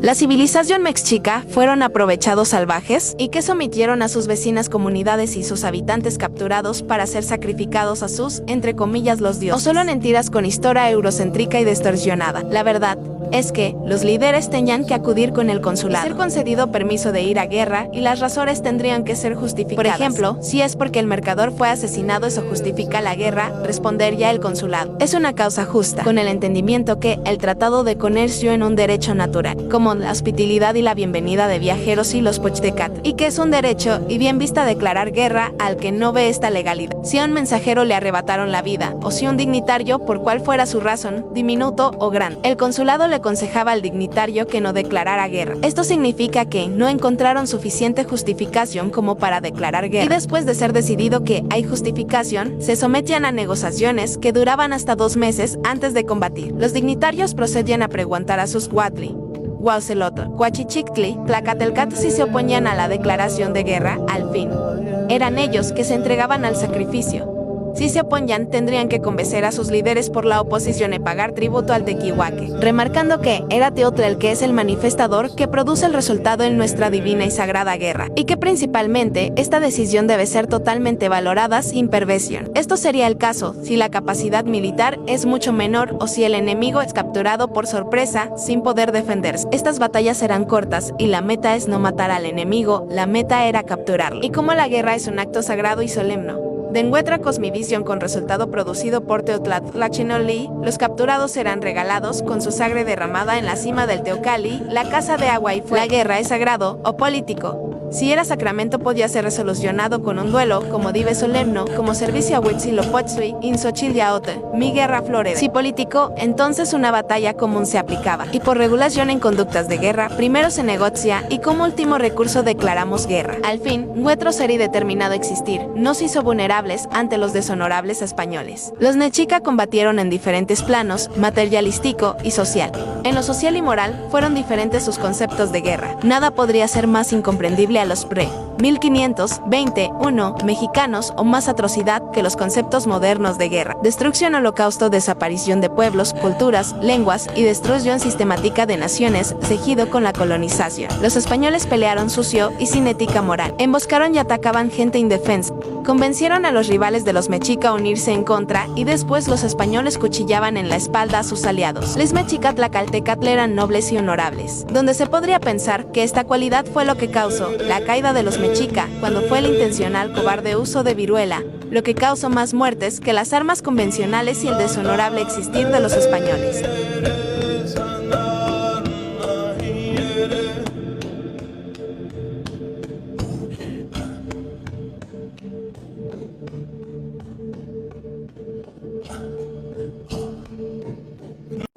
La civilización mexica fueron aprovechados salvajes y que sometieron a sus vecinas comunidades y sus habitantes capturados para ser sacrificados a sus, entre comillas, los dioses. O solo mentiras con historia eurocéntrica y distorsionada. La verdad es que los líderes tenían que acudir con el consulado, ser concedido permiso de ir a guerra y las razones tendrían que ser justificadas. Por ejemplo, si es porque el mercader fue asesinado, eso justifica la guerra, responder ya el consulado. Es una causa justa, con el entendimiento que el Tratado de Comercio en un derecho natural, como la hospitalidad y la bienvenida de viajeros y los pochdecat, y que es un derecho y bien vista declarar guerra al que no ve esta legalidad. Si a un mensajero le arrebataron la vida, o si un dignitario, por cual fuera su razón, diminuto o grande, el consulado le aconsejaba al dignitario que no declarara guerra. Esto significa que no encontraron suficiente justificación como para declarar guerra. Y después de ser decidido que hay justificación, se sometían a negociaciones que duraban hasta 2 meses antes de combatir. Los dignitarios procedían a preguntar a sus huatli, Huauceloto, Huachichictli, Tlacatelcat si se oponían a la declaración de guerra. Al fin, eran ellos que se entregaban al sacrificio. Si se oponían, tendrían que convencer a sus líderes por la oposición y pagar tributo al tequihuaque, remarcando que era Teotl el que es el manifestador que produce el resultado en nuestra divina y sagrada guerra, y que principalmente esta decisión debe ser totalmente valorada sin perversión. Esto sería el caso si la capacidad militar es mucho menor o si el enemigo es capturado por sorpresa sin poder defenderse. Estas batallas serán cortas y la meta es no matar al enemigo, la meta era capturarlo. Y como la guerra es un acto sagrado y solemne, de nuestra cosmovisión con resultado producido por Teotlachinolli, los capturados serán regalados con su sangre derramada en la cima del Teocalli, la casa de agua y fuego. La guerra es sagrado o político. Si era sacramento podía ser resolucionado con un duelo, como dive solemno, como servicio a Huitzilopochtli, in Xochitl-Yaote, mi guerra floreda. Si político, entonces una batalla común se aplicaba. Y por regulación en conductas de guerra, primero se negocia y como último recurso declaramos guerra. Al fin, nuestro sería determinado a existir, no se hizo vulnerables ante los deshonorables españoles. Los mexica combatieron en diferentes planos, materialístico y social. En lo social y moral, fueron diferentes sus conceptos de guerra. Nada podría ser más incomprendible a los pre-1521 mexicanos o más atrocidad que los conceptos modernos de guerra. Destrucción, holocausto, desaparición de pueblos, culturas, lenguas y destrucción sistemática de naciones, seguido con la colonización. Los españoles pelearon sucio y sin ética moral. Emboscaron y atacaban gente indefensa. Convencieron a los rivales de los mexica a unirse en contra y después los españoles cuchillaban en la espalda a sus aliados. Les mexica Tlacaltecatl eran nobles y honorables, donde se podría pensar que esta cualidad fue lo que causó la caída de los mexica, cuando fue el intencional cobarde uso de viruela, lo que causó más muertes que las armas convencionales y el deshonorable existir de los españoles.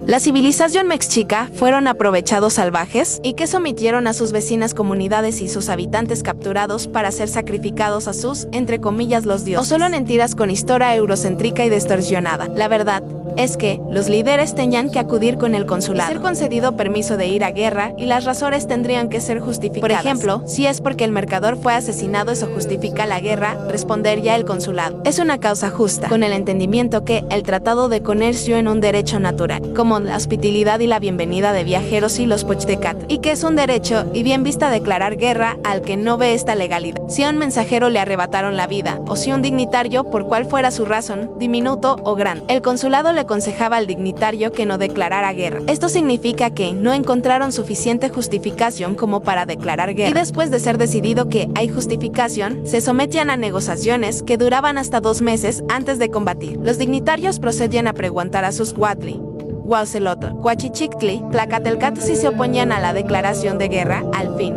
La civilización mexica fueron aprovechados salvajes y que sometieron a sus vecinas comunidades y sus habitantes capturados para ser sacrificados a sus, entre comillas, los dioses. O solo mentiras con historia eurocéntrica y distorsionada. La verdad es que los líderes tenían que acudir con el consulado, ser concedido permiso de ir a guerra y las razones tendrían que ser justificadas. Por ejemplo, si es porque el mercader fue asesinado, eso justifica la guerra, responder ya el consulado. Es una causa justa, con el entendimiento que el Tratado de Comercio en un derecho natural, como la hospitalidad y la bienvenida de viajeros y los pochdecat, y que es un derecho y bien vista declarar guerra al que no ve esta legalidad. Si a un mensajero le arrebataron la vida, o si un dignitario, por cual fuera su razón, diminuto o grande, el consulado le aconsejaba al dignitario que no declarara guerra. Esto significa que no encontraron suficiente justificación como para declarar guerra. Y después de ser decidido que hay justificación, se sometían a negociaciones que duraban hasta 2 meses antes de combatir. Los dignitarios procedían a preguntar a sus huatli, Huauceloto, Huachichictli, Tlacatelcat si se oponían a la declaración de guerra. Al fin,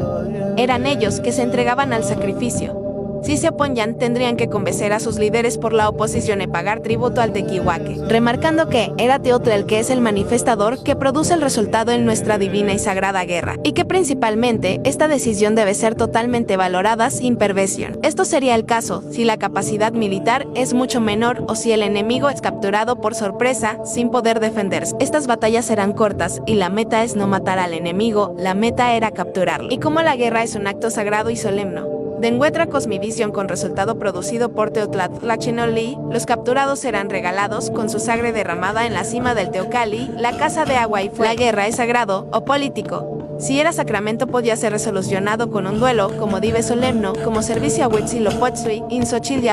eran ellos que se entregaban al sacrificio. Si se oponían, tendrían que convencer a sus líderes por la oposición y pagar tributo al tequihuaque, remarcando que era Teotl el que es el manifestador que produce el resultado en nuestra divina y sagrada guerra, y que principalmente esta decisión debe ser totalmente valorada sin perversión. Esto sería el caso si la capacidad militar es mucho menor o si el enemigo es capturado por sorpresa sin poder defenderse. Estas batallas serán cortas y la meta es no matar al enemigo, la meta era capturarlo. Y como la guerra es un acto sagrado y solemne, de Encuentra Cosmivisión con resultado producido por Teotlachinolli, los capturados serán regalados con su sangre derramada en la cima del Teocalli, la casa de agua y fuego. La guerra es sagrado o político. Si era sacramento podía ser resolucionado con un duelo, como dive solemno, como servicio a Huitzilopochtli, in Xochitl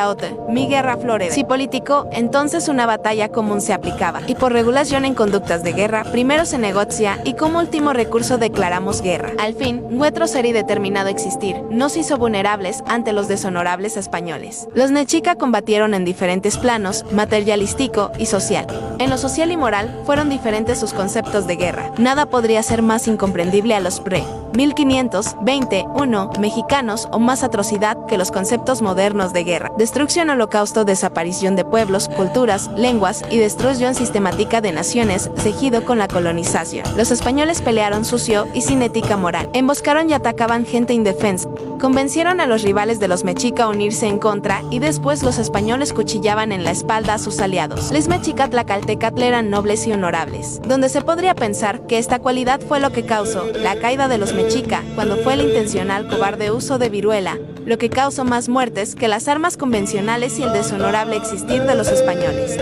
mi guerra florida. Si político, entonces una batalla común se aplicaba. Y por regulación en conductas de guerra, primero se negocia y como último recurso declaramos guerra. Al fin, nuestro ser y determinado existir, nos hizo vulnerables ante los deshonorables españoles. Los mexica combatieron en diferentes planos, materialístico y social. En lo social y moral, fueron diferentes sus conceptos de guerra. Nada podría ser más incomprendible a los pre-1521 mexicanos o más atrocidad que los conceptos modernos de guerra. Destrucción, holocausto, desaparición de pueblos, culturas, lenguas y destrucción sistemática de naciones, seguido con la colonización. Los españoles pelearon sucio y sin ética moral. Emboscaron y atacaban gente indefensa. Convencieron a los rivales de los mexica a unirse en contra y después los españoles cuchillaban en la espalda a sus aliados. Les mexica tlacaltecatl eran nobles y honorables, donde se podría pensar que esta cualidad fue lo que causó la caída de los mexica, cuando fue el intencional cobarde uso de viruela, lo que causó más muertes que las armas convencionales y el deshonorable existir de los españoles.